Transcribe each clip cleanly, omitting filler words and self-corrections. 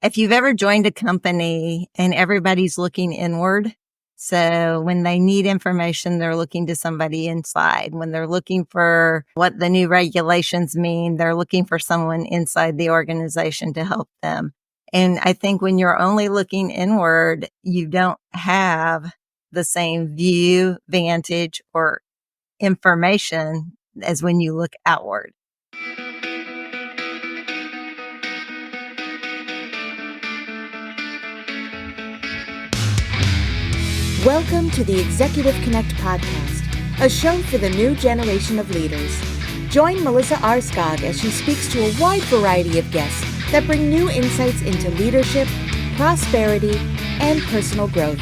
if you've ever joined a company and everybody's looking inward, so when they need information, they're looking to somebody inside. When they're looking for what the new regulations mean, they're looking for someone inside the organization to help them. And I think when you're only looking inward, you don't have the same view, vantage, or information as when you look outward. Welcome to the Executive Connect podcast, a show for the new generation of leaders. Join Melissa Aarskaug as she speaks to a wide variety of guests that bring new insights into leadership, prosperity, and personal growth.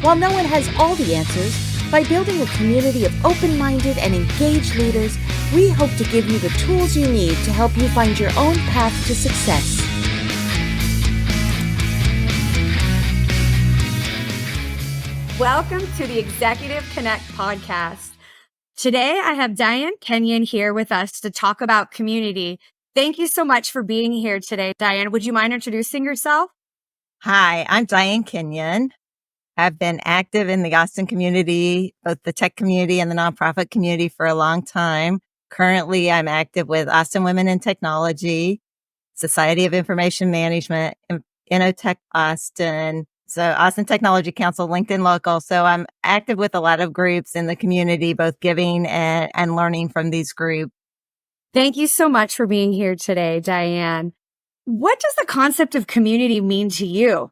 While no one has all the answers, by building a community of open-minded and engaged leaders, we hope to give you the tools you need to help you find your own path to success. Welcome to the Executive Connect podcast. Today, I have Diane Kenyon here with us to talk about community. Thank you so much for being here today, Diane. Would you mind introducing yourself? Hi, I'm Diane Kenyon. I've been active in the Austin community, both the tech community and the nonprofit community for a long time. Currently, I'm active with Austin Women in Technology, Society of Information Management, Innotech Austin, so Austin Technology Council, LinkedIn Local. So I'm active with a lot of groups in the community, both giving and learning from these groups. Thank you so much for being here today, Diane. What does the concept of community mean to you?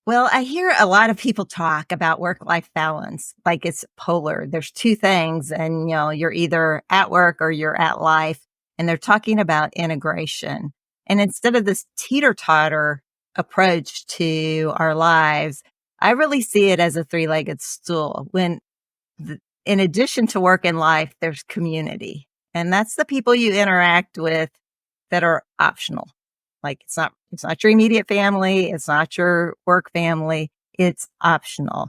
Well, I hear a lot of people talk about work-life balance, like it's polar. There's two things and, you're either at work or you're at life, and they're talking about integration. And instead of this teeter-totter approach to our lives, I really see it as a three-legged stool. When in addition to work and life, there's community. And that's the people you interact with that are optional. Like it's not your immediate family. It's not your work family. It's optional.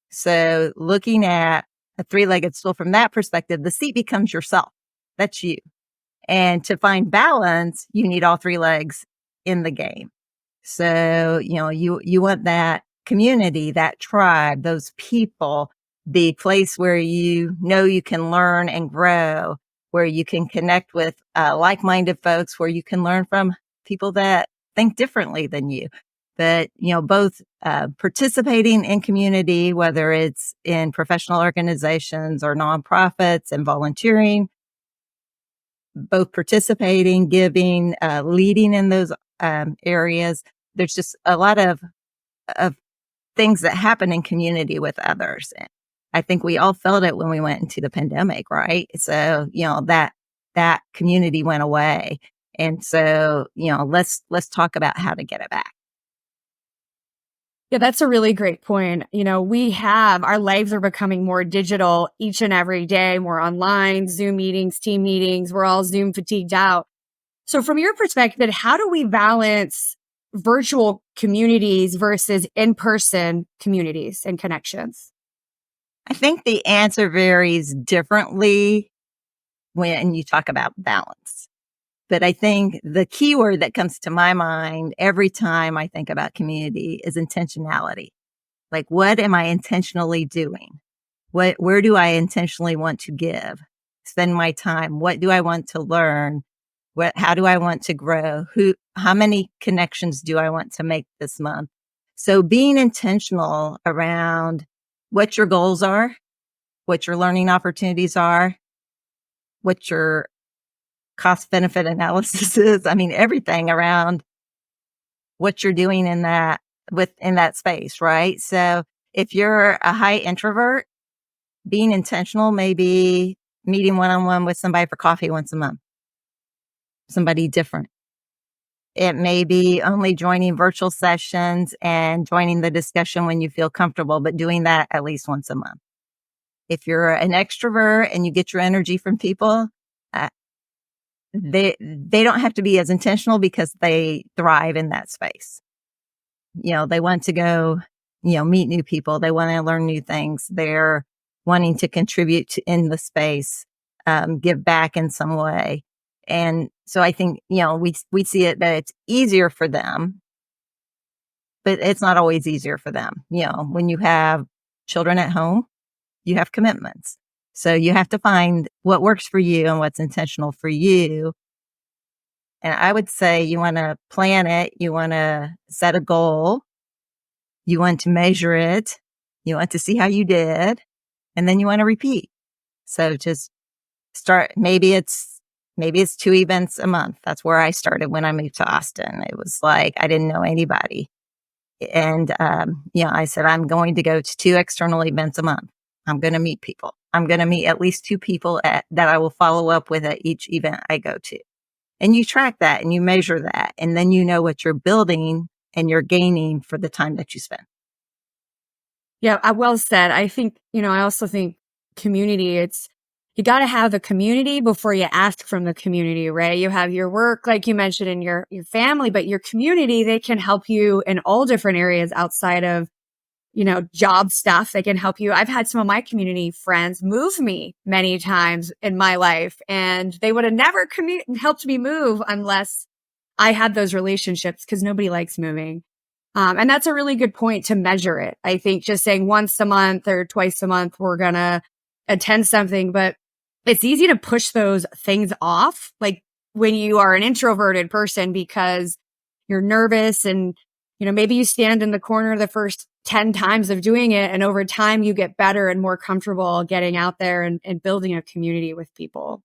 So looking at a three-legged stool from that perspective, the seat becomes yourself. That's you. And to find balance, you need all three legs in the game. So, you want that community, that tribe, those people, the place where you know you can learn and grow, where you can connect with like-minded folks, where you can learn from people that think differently than you. But, both participating in community, whether it's in professional organizations or nonprofits and volunteering, both participating, giving, leading in those areas. There's just a lot of things that happen in community with others. I think we all felt it when we went into the pandemic, right? So, that community went away. And so, let's talk about how to get it back. Yeah, that's a really great point. Our lives are becoming more digital each and every day, more online, Zoom meetings, team meetings. We're all Zoom fatigued out. So from your perspective, how do we balance virtual communities versus in-person communities and connections? I think the answer varies differently when you talk about balance. But I think the key word that comes to my mind every time I think about community is intentionality. Like, what am I intentionally doing? Where do I intentionally want to give, spend my time? What do I want to learn? How do I want to grow? How many connections do I want to make this month? So being intentional around what your goals are, what your learning opportunities are, what your cost benefit analysis is. I mean, everything around what you're doing in that space, right? So if you're a high introvert, being intentional may be meeting one-on-one with somebody for coffee once a month, somebody different. It may be only joining virtual sessions and joining the discussion when you feel comfortable, but doing that at least once a month. If you're an extrovert and you get your energy from people, they don't have to be as intentional because they thrive in that space. They want to go, meet new people. They want to learn new things. They're wanting to contribute in the space, give back in some way. And so I think, we see it that it's easier for them, but it's not always easier for them. When you have children at home, you have commitments. So you have to find what works for you and what's intentional for you. And I would say you want to plan it. You want to set a goal. You want to measure it. You want to see how you did. And then you want to repeat. So just start. Maybe it's 2 events a month. That's where I started when I moved to Austin. It was like, I didn't know anybody. And, I said, I'm going to go to 2 external events a month. I'm going to meet people. I'm going to meet at least 2 people that I will follow up with at each event I go to. And you track that and you measure that. And then you know what you're building and you're gaining for the time that you spend. Yeah, well said. I think, I also think community, you got to have the community before you ask from the community, right? You have your work, like you mentioned, in your family, but your community, they can help you in all different areas outside of, job stuff. They can help you. I've had some of my community friends move me many times in my life, and they would have never helped me move unless I had those relationships, because nobody likes moving. And that's a really good point to measure it. I think just saying once a month or twice a month, we're going to attend something, but it's easy to push those things off. Like when you are an introverted person, because you're nervous and, maybe you stand in the corner the first 10 times of doing it. And over time you get better and more comfortable getting out there and building a community with people.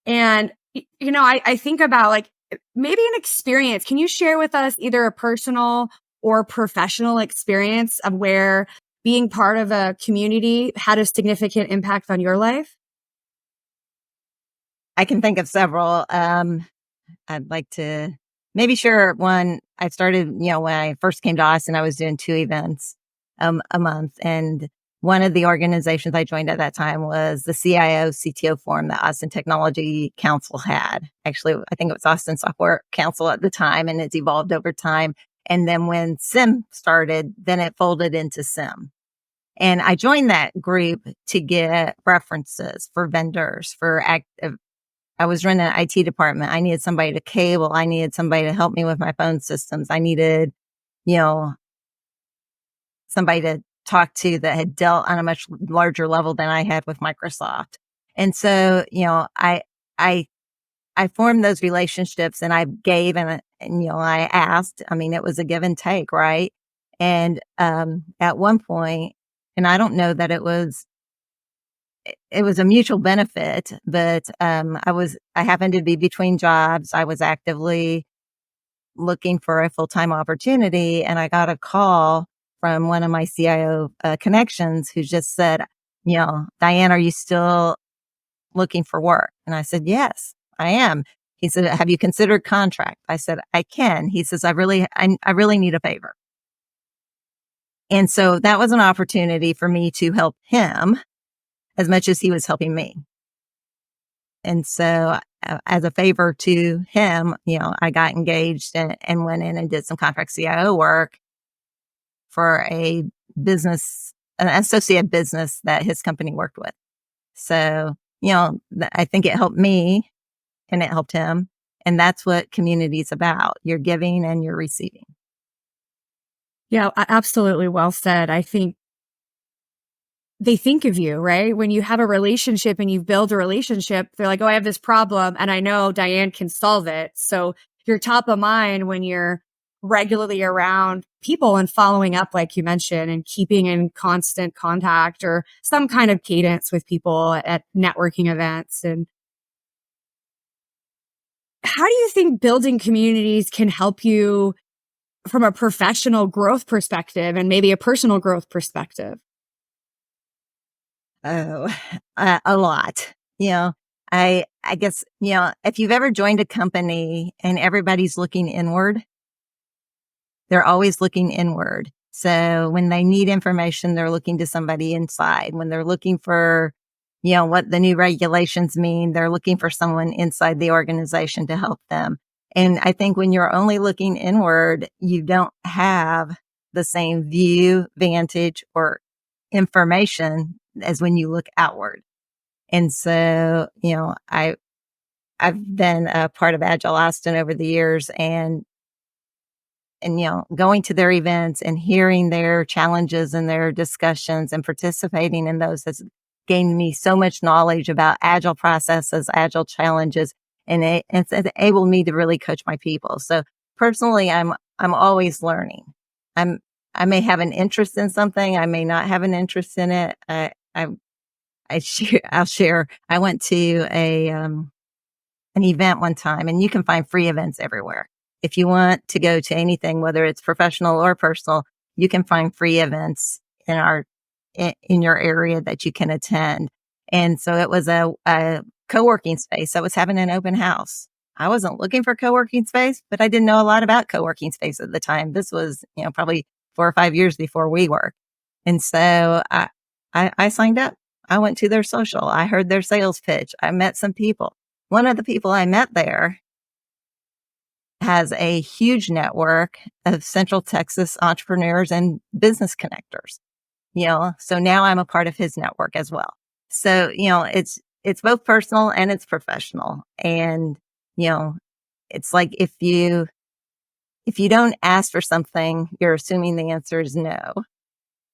And, I think about like maybe an experience. Can you share with us either a personal or professional experience of where being part of a community had a significant impact on your life? I can think of several. I'd like to maybe share one. I started, when I first came to Austin, I was doing 2 events a month. And one of the organizations I joined at that time was the CIO CTO forum that Austin Technology Council had. Actually, I think it was Austin Software Council at the time, and it's evolved over time. And then when SIM started, then it folded into SIM. And I joined that group to get references for vendors, I was running an IT department. I needed somebody to cable. I needed somebody to help me with my phone systems. I needed, somebody to talk to that had dealt on a much larger level than I had with Microsoft. And so, I formed those relationships and I gave and I asked. I mean, it was a give and take, right? And at one point, and I don't know that it was a mutual benefit, but I happened to be between jobs. I was actively looking for a full-time opportunity, and I got a call from one of my CIO connections who just said, Diane, are you still looking for work? And I said, yes, I am. He said, have you considered contract? I said, I can. He says, I really need a favor. And so that was an opportunity for me to help him as much as he was helping me. And so as a favor to him, I got engaged and went in and did some contract CIO work for an associate business that his company worked with. So, I think it helped me and it helped him. And that's what community is about. You're giving and you're receiving. Yeah, absolutely. Well said. I think they think of you, right? When you have a relationship and you build a relationship, they're like, oh, I have this problem and I know Diane can solve it. So you're top of mind when you're regularly around people and following up, like you mentioned, and keeping in constant contact or some kind of cadence with people at networking events. And how do you think building communities can help you from a professional growth perspective and maybe a personal growth perspective? Oh, a lot. I guess, if you've ever joined a company and everybody's looking inward, they're always looking inward. So when they need information, they're looking to somebody inside. When they're looking for, what the new regulations mean, they're looking for someone inside the organization to help them. And I think when you're only looking inward, you don't have the same view, vantage, or information as when you look outward. And so, I've been a part of Agile Austin over the years, and going to their events and hearing their challenges and their discussions and participating in those has gained me so much knowledge about agile processes, agile challenges, and it's enabled me to really coach my people. So personally, I'm always learning. I'm I may have an interest in something, I may not have an interest in it. I'll share. I went to an event one time, and you can find free events everywhere. If you want to go to anything, whether it's professional or personal, you can find free events in your area that you can attend. And so it was a co-working space that was having an open house. I wasn't looking for co-working space, but I didn't know a lot about co-working space at the time. This was, probably 4 or 5 years before we were. And so I signed up. I went to their social. I heard their sales pitch. I met some people. One of the people I met there has a huge network of Central Texas entrepreneurs and business connectors, so now I'm a part of his network as well. So, it's both personal and it's professional. And, it's like if you don't ask for something, you're assuming the answer is no.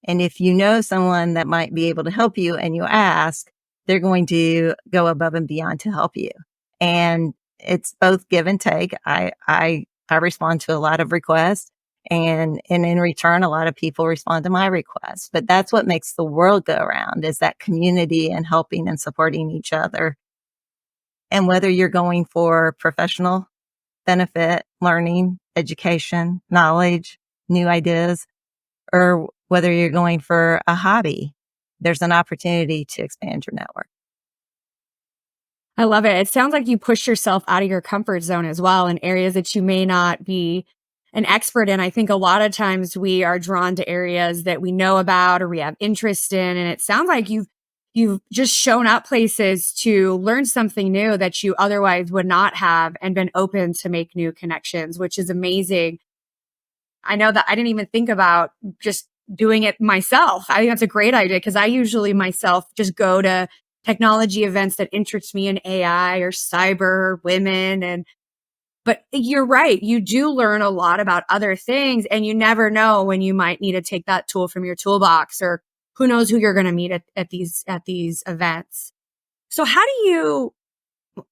And if you know someone that might be able to help you and you ask, they're going to go above and beyond to help you. And it's both give and take. I respond to a lot of requests, and in return, a lot of people respond to my requests. But that's what makes the world go around, is that community and helping and supporting each other. And whether you're going for professional benefit, learning, education, knowledge, new ideas, or whether you're going for a hobby, there's an opportunity to expand your network. I love it. It sounds like you push yourself out of your comfort zone as well in areas that you may not be an expert in. I think a lot of times we are drawn to areas that we know about or we have interest in. And it sounds like you've just shown up places to learn something new that you otherwise would not have, and been open to make new connections, which is amazing. I know that I didn't even think about just doing it myself. I think that's a great idea, because I usually myself just go to technology events that interest me in AI or cyber or women. But you're right. You do learn a lot about other things, and you never know when you might need to take that tool from your toolbox, or who knows who you're going to meet at these events. So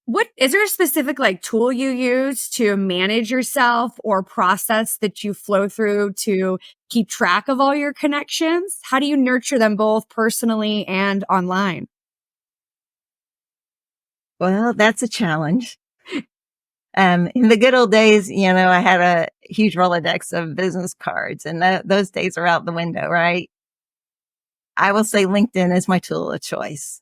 what is there a specific tool you use to manage yourself or process that you flow through to keep track of all your connections? How do you nurture them both personally and online? Well, that's a challenge. In the good old days, I had a huge Rolodex of business cards, and those days are out the window, right? I will say LinkedIn is my tool of choice.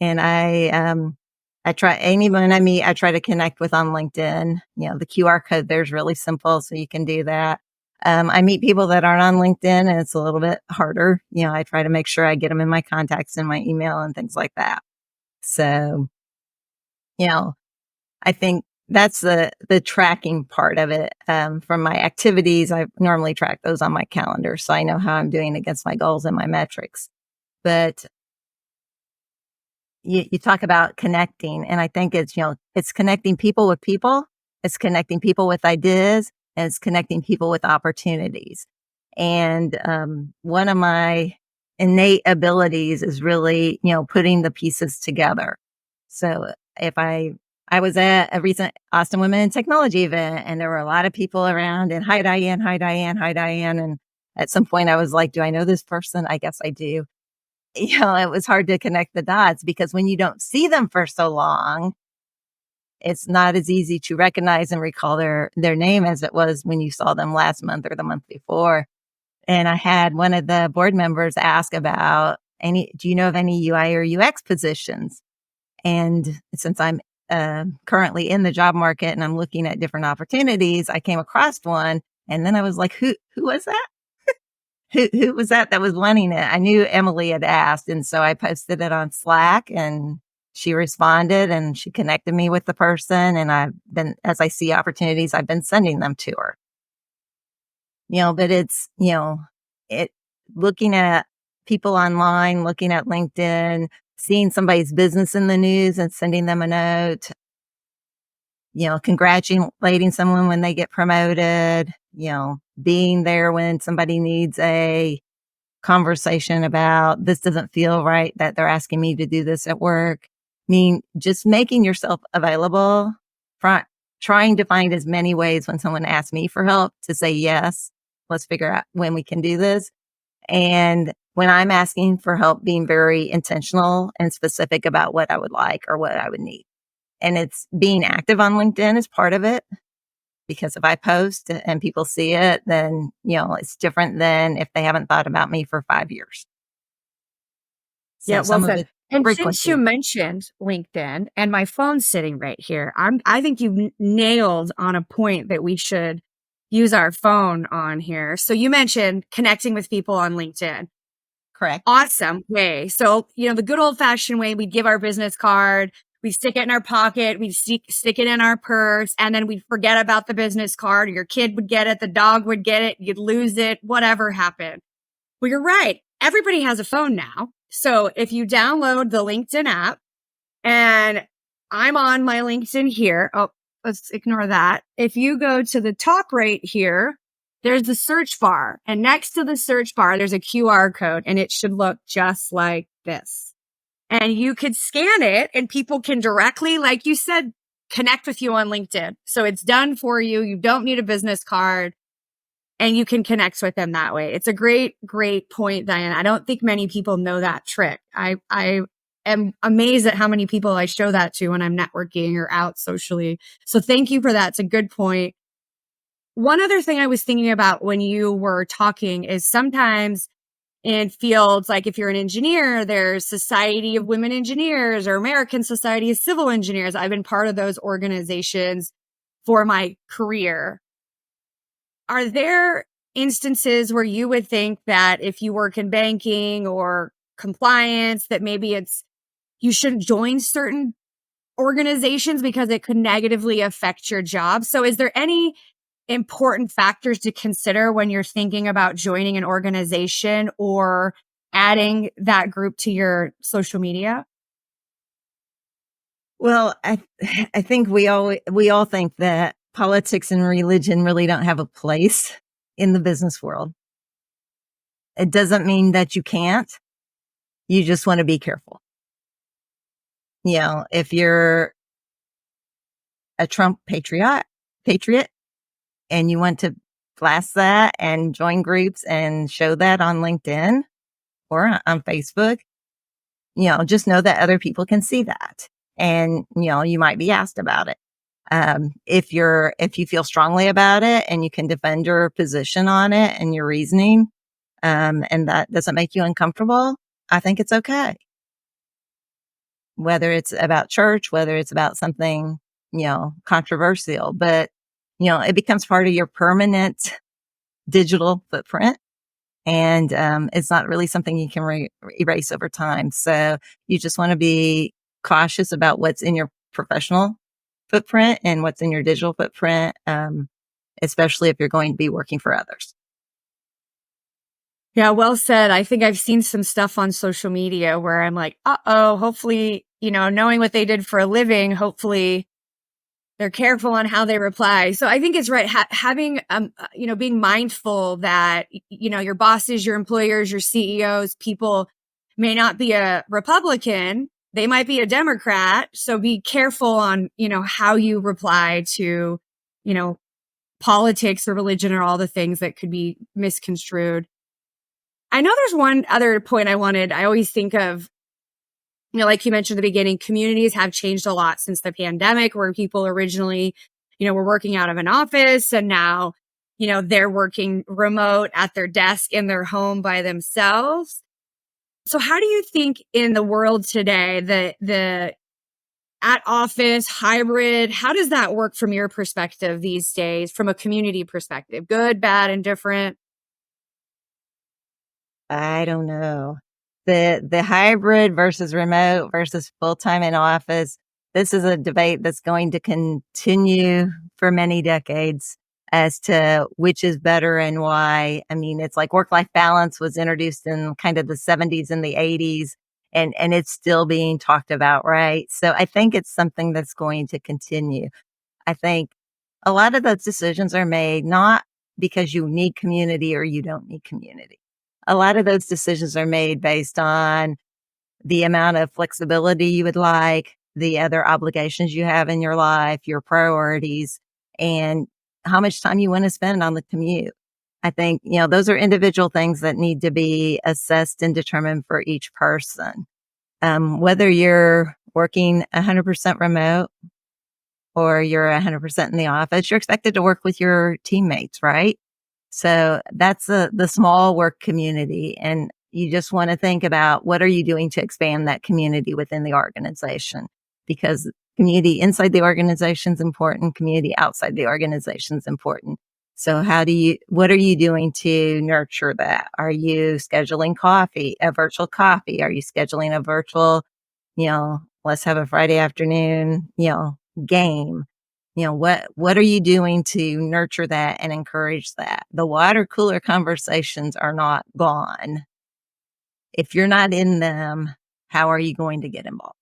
And I try, anyone I meet, I try to connect with on LinkedIn. The QR code there is really simple, so you can do that. I meet people that aren't on LinkedIn, and it's a little bit harder. I try to make sure I get them in my contacts in my email and things like that. So, I think that's the tracking part of it. From my activities, I normally track those on my calendar, so I know how I'm doing against my goals and my metrics. But you talk about connecting, and I think it's connecting people with people, it's connecting people with ideas, and it's connecting people with opportunities. And one of my innate abilities is really, putting the pieces together. So if I was at a recent Austin Women in Technology event, and there were a lot of people around, and hi, Diane, hi, Diane, hi, Diane. And at some point I was like, do I know this person? I guess I do. It was hard to connect the dots, because when you don't see them for so long, it's not as easy to recognize and recall their name as it was when you saw them last month or the month before. And I had one of the board members ask about do you know of any UI or UX positions? And since I'm currently in the job market and I'm looking at different opportunities, I came across one, and then I was like, who was that? Who was that was wanting it? I knew Emily had asked. And so I posted it on Slack, and she responded, and she connected me with the person. And as I see opportunities, I've been sending them to her. But it's, looking at people online, looking at LinkedIn, seeing somebody's business in the news and sending them a note. congratulating someone when they get promoted, being there when somebody needs a conversation about this doesn't feel right that they're asking me to do this at work. I mean, just making yourself available, trying to find as many ways when someone asks me for help to say yes, let's figure out when we can do this. And when I'm asking for help, being very intentional and specific about what I would like or what I would need. And it's being active on LinkedIn is part of it, because if I post and people see it, then, it's different than if they haven't thought about me for 5 years. Yeah, So well some of said. it And since you frequency. mentioned LinkedIn and my phone's sitting right here, I think you've nailed on a point that we should use our phone on here. So you mentioned connecting with people on LinkedIn. Correct. Awesome way. So, the good old fashioned way, we'd give our business card, we stick it in our pocket, we stick it in our purse, and then we'd forget about the business card. Your kid would get it, the dog would get it, you'd lose it, whatever happened. Well, you're right. Everybody has a phone now. So if you download the LinkedIn app, and I'm on my LinkedIn here. Oh, let's ignore that. If you go to the top right here, there's the search bar. And next to the search bar, there's a QR code, and it should look just like this. And you could scan it, and people can directly, like you said, connect with you on LinkedIn. So it's done for you. You don't need a business card, and you can connect with them that way. It's a great, great point, Diane. I don't think many people know that trick. I am amazed at how many people I show that to when I'm networking or out socially. So thank you for that. It's a good point. One other thing I was thinking about when you were talking is sometimes in fields, like if you're an engineer, there's Society of Women Engineers or American Society of Civil Engineers. I've been part of those organizations for my career. Are there instances where you would think that if you work in banking or compliance, that maybe you shouldn't join certain organizations because it could negatively affect your job? So is there any important factors to consider when you're thinking about joining an organization or adding that group to your social media? Well, I think we all think that politics and religion really don't have a place in the business world. It doesn't mean that you can't. You just want to be careful. If you're a Trump patriot, and you want to blast that and join groups and show that on LinkedIn or on Facebook, just know that other people can see that. And, you might be asked about it. If you feel strongly about it and you can defend your position on it and your reasoning, and that doesn't make you uncomfortable, I think it's okay. Whether it's about church, whether it's about something, controversial, but, it becomes part of your permanent digital footprint. And, it's not really something you can erase over time. So you just want to be cautious about what's in your professional footprint and what's in your digital footprint, especially if you're going to be working for others. Yeah, well said. I think I've seen some stuff on social media where I'm like, hopefully, knowing what they did for a living, hopefully they're careful on how they reply. So I think it's right. Having, being mindful that, your bosses, your employers, your CEOs, people may not be a Republican. They might be a Democrat. So be careful on, how you reply to, politics or religion or all the things that could be misconstrued. I know there's one other point I always think of, like you mentioned at the beginning, communities have changed a lot since the pandemic, where people originally, were working out of an office, and now, they're working remote at their desk in their home by themselves. So how do you think in the world today, the at office hybrid, how does that work from your perspective these days, from a community perspective? Good, bad, and different? I don't know. The hybrid versus remote versus full-time in office. This is a debate that's going to continue for many decades as to which is better and why. I mean, it's like work-life balance was introduced in kind of the 70s and the 80s, and it's still being talked about, right? So I think it's something that's going to continue. I think a lot of those decisions are made not because you need community or you don't need community. A lot of those decisions are made based on the amount of flexibility you would like, the other obligations you have in your life, your priorities, and how much time you want to spend on the commute. I think, those are individual things that need to be assessed and determined for each person. Whether you're working 100% remote or you're 100% in the office, you're expected to work with your teammates, right? So that's the small work community. And you just want to think about what are you doing to expand that community within the organization? Because community inside the organization is important. Community outside the organization is important. So what are you doing to nurture that? Are you scheduling a virtual coffee? Are you scheduling a virtual, let's have a Friday afternoon, game? What are you doing to nurture that and encourage that? The water cooler conversations are not gone. If you're not in them, how are you going to get involved?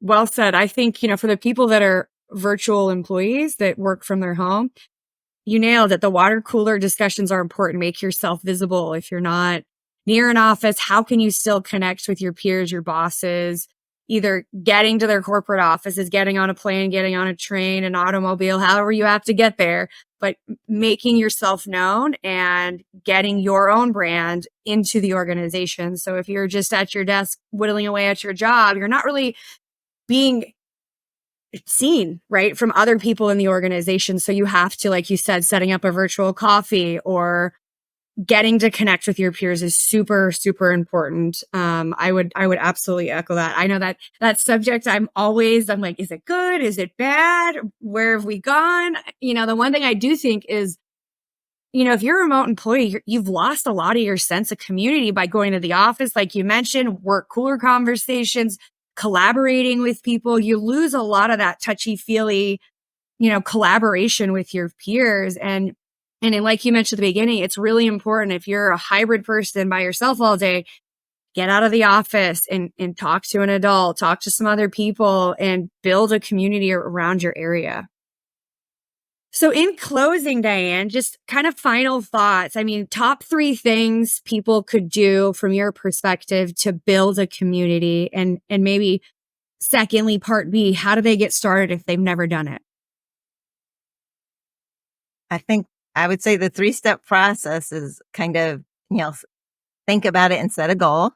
Well said. I think, for the people that are virtual employees that work from their home, you nailed it. The water cooler discussions are important. Make yourself visible. If you're not near an office, how can you still connect with your peers, your bosses, either getting to their corporate offices, getting on a plane, getting on a train, an automobile, however you have to get there, but making yourself known and getting your own brand into the organization. So if you're just at your desk whittling away at your job, you're not really being seen, right, from other people in the organization. So you have to, like you said, setting up a virtual coffee or getting to connect with your peers is super, super important. I would absolutely echo that. I know that subject, I'm like, is it good? Is it bad? Where have we gone? The one thing I do think is, if you're a remote employee, you've lost a lot of your sense of community by going to the office. Like you mentioned, work cooler conversations, collaborating with people. You lose a lot of that touchy-feely, collaboration with your peers. And like you mentioned at the beginning, it's really important if you're a hybrid person by yourself all day, get out of the office and talk to an adult, talk to some other people and build a community around your area. So in closing, Diane, just kind of final thoughts. I mean, top 3 things people could do from your perspective to build a community, and maybe secondly, part B, how do they get started if they've never done it? I think I would say the 3-step process is kind of, think about it and set a goal,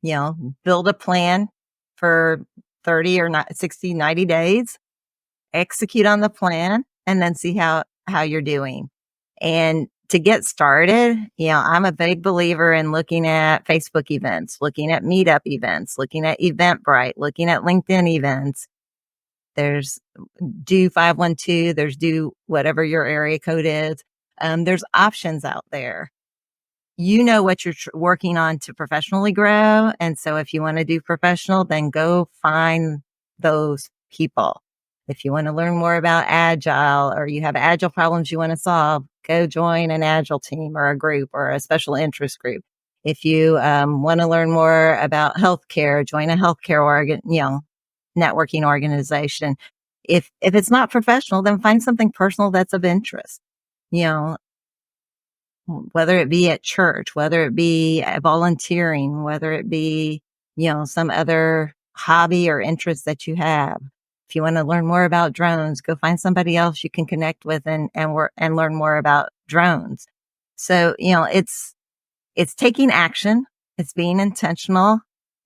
build a plan for 30 or 60, 90 days, execute on the plan, and then see how you're doing. And to get started, I'm a big believer in looking at Facebook events, looking at meetup events, looking at Eventbrite, looking at LinkedIn events. There's do 512, there's do whatever your area code is. There's options out there. You know what you're working on to professionally grow. And so if you want to do professional, then go find those people. If you want to learn more about agile or you have agile problems you want to solve, go join an agile team or a group or a special interest group. If you want to learn more about healthcare, join a healthcare networking organization. If it's not professional, then find something personal that's of interest. Whether it be at church, whether it be volunteering, whether it be, some other hobby or interest that you have. If you want to learn more about drones, go find somebody else you can connect with and learn more about drones. So, it's taking action, it's being intentional,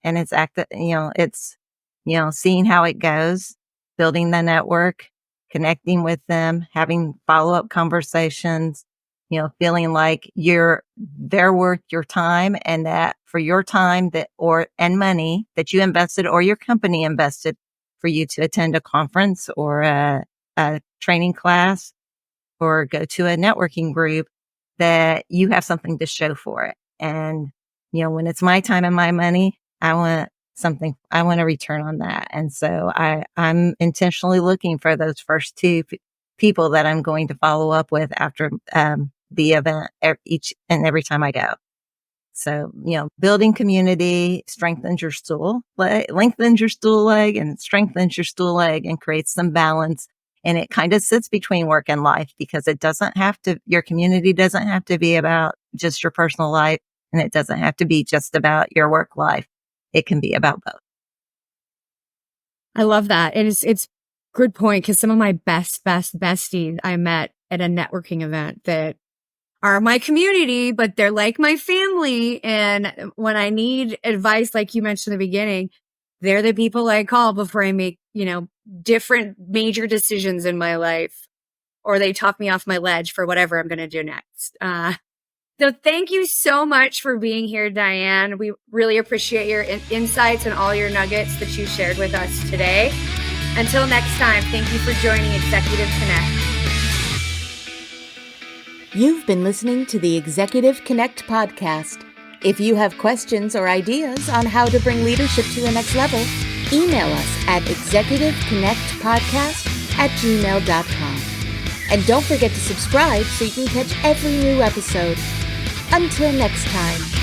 and it's seeing how it goes, building the network, connecting with them, having follow-up conversations, feeling like they're worth your time, and that for your time and money that you invested or your company invested for you to attend a conference or a training class or go to a networking group, that you have something to show for it. And, when it's my time and my money, I want a return on that. And so I'm intentionally looking for those first 2 people that I'm going to follow up with after, the event each and every time I go. So, building community strengthens your lengthens your stool leg and strengthens your stool leg and creates some balance. And it kind of sits between work and life because your community doesn't have to be about just your personal life, and it doesn't have to be just about your work life. It can be about both. I love that. It's good point, because some of my best besties I met at a networking event that are my community, but they're like my family. And when I need advice, like you mentioned in the beginning, they're the people I call before I make, different major decisions in my life, or they talk me off my ledge for whatever I'm going to do next. So thank you so much for being here, Diane. We really appreciate your insights and all your nuggets that you shared with us today. Until next time, thank you for joining Executive Connect. You've been listening to the Executive Connect podcast. If you have questions or ideas on how to bring leadership to the next level, email us at executiveconnectpodcast@gmail.com. And don't forget to subscribe so you can catch every new episode. Until next time.